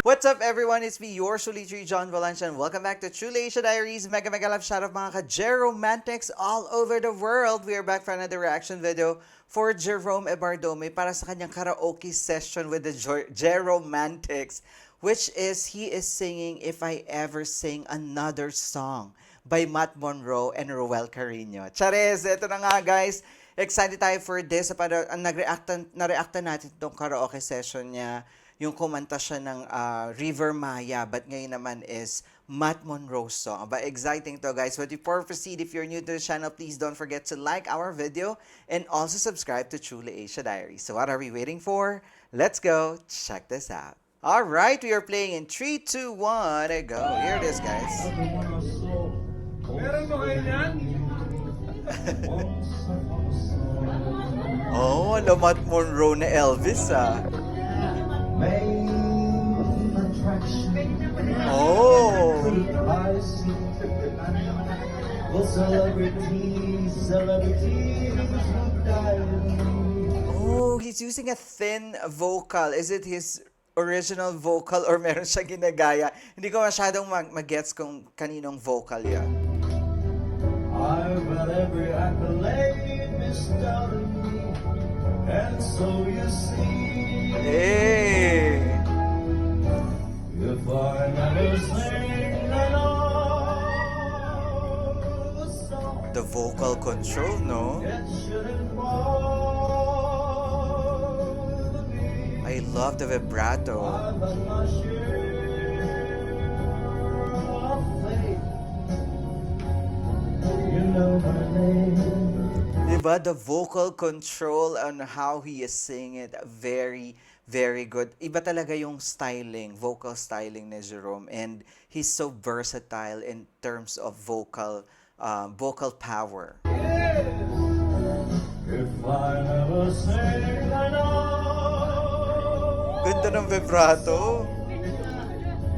What's up everyone? It's me, your Sulitri John Valencia, and welcome back to Chule Asia Diaries. Mega love shout out mga ka-Jeromantics all over the world. We are back for another reaction video for Jerome Ebardome para sa kanyang karaoke session with the Jeromantics, which is he is singing If I Ever Sing Another Song by Matt Monroe and Roel Carino. Chares, ito na nga guys. Excited tayo for this. Na-reactan natin itong karaoke session niya. Yung kumanta siya ng River Maya, but ngayon naman is Matt Monroe song. But exciting to guys. But before we proceed, if you're new to the channel, please don't forget to like our video and also subscribe to Chule Asia Diaries. So what are we waiting for? Let's go check this out. Alright, we are playing in 3, 2, 1, and go. Here it is guys. Meron mo kayo yan? Oh, alam Matt Monroe na Elvis ah. Oh. Oh, he's using a thin vocal. Is it his original vocal or meron siya ginagaya? Hindi ko masyadong mag-gets kung kaninong vocal yan. I've got every accolade bestowed on me, and so you see, Hey! if I never sing another song, The vocal control, no? it shouldn't bother me. I love the vibrato. I've had my share of faith. You know my name. Diba? The vocal control on how he is singing it, very, very good. Iba talaga yung styling, vocal styling ni Jerome. And he's so versatile in terms of vocal power. If I never sing, I know. Ganda ng vibrato.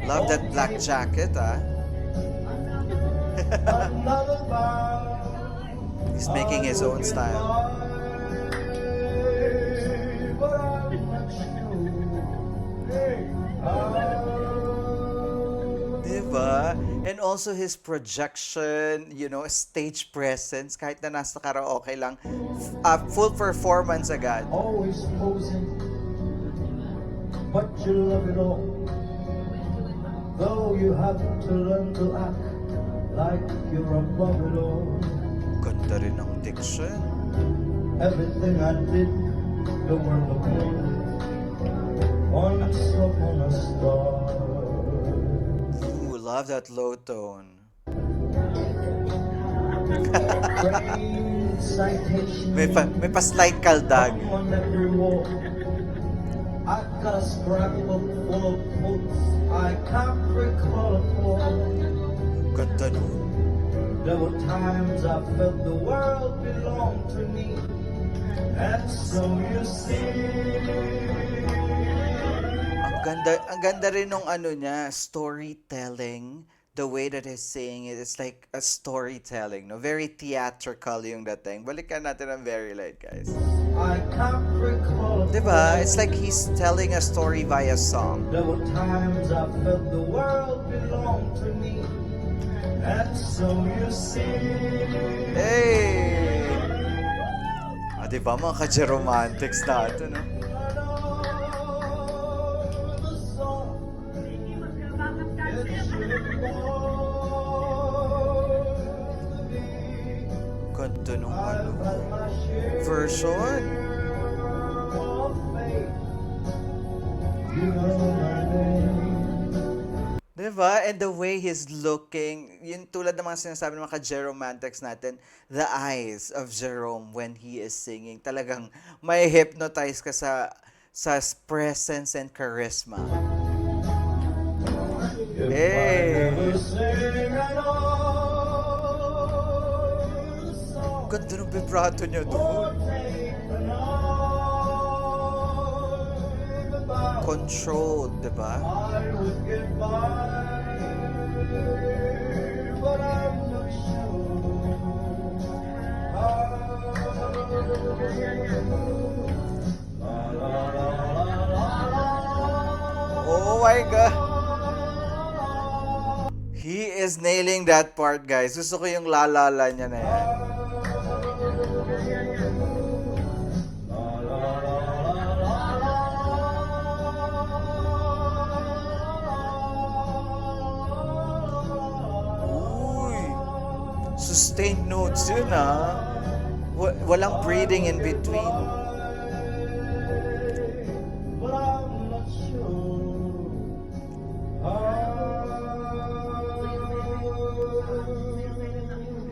Love that black jacket, ah. Another bow. He's making his own style. But I'm not sure. Hey, Diba? And also his projection, you know, stage presence, kahit na nasa karaoke lang, full performance agad. always posing, but you love it all. Though you have to learn to act like you're above it all. Ganda rin ng diction. Everything I did, the world approved. Once upon a star. Ooh, love that low tone. Train citation May pa-slight kaldag. on every wall. I've got a scrapbook full of quotes I can't recall at all. Ganda nun. There were times I felt the world belonged to me, and so you see. Ang ganda rin nung ano niya, storytelling. The way that he's saying it, it's like a storytelling, no? Very theatrical yung dating. Balikan natin ang very light, guys. I can't recall. Diba? It's like he's telling a story via song. There were times I felt the world belonged to me, and so you see. Hey! Ah, diba mga ka-Jeromantics natin, no? Another song, it shouldn't bother me. Ganda nung ano, I've had my share version. of faith. You know my name. Diba? And the way he's looking, yun tulad ng mga sinasabi ng mga ka-Jeromantics natin, the eyes of Jerome when he is singing, talagang may hypnotize ka sa presence and charisma. If Hey! I never sing another song, Ganda ng vibrato niya doon. take another bow, Controlled, diba? I Oh my God. He is nailing that part, guys. Gusto ko yung lalala niya na yan. Uy, sustained notes yun ah. Walang breathing in between. But I'm not sure.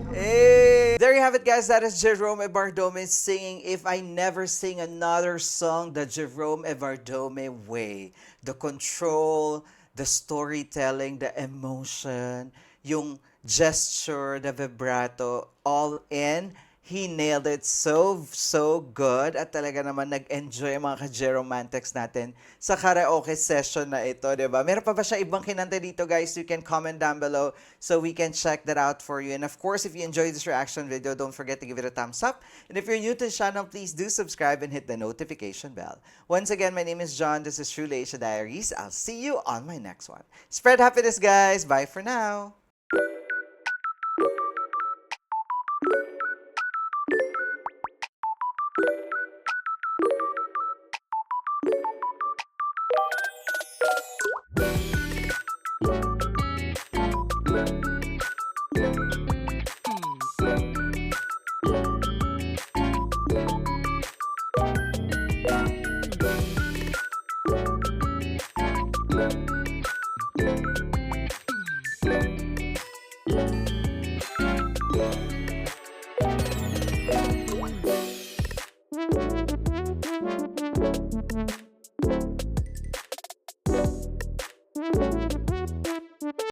Hey! There you have it, guys. That is Jerome Ebardome singing If I Never Sing Another Song the Jerome Ebardome way. The control, the storytelling, the emotion, yung gesture, the vibrato, all in. He nailed it so good at talaga naman nag-enjoy ang mga ka-Jeromantics natin sa karaoke session na ito, di ba? Meron pa ba siya ibang kinanta dito, guys? You can comment down below so we can check that out for you. And of course, if you enjoyed this reaction video, don't forget to give it a thumbs up. And if you're new to the channel, please do subscribe and hit the notification bell. Once again, my name is John. This is True Leisha Diaries. I'll see you on my next one. Spread happiness, guys. Bye for now.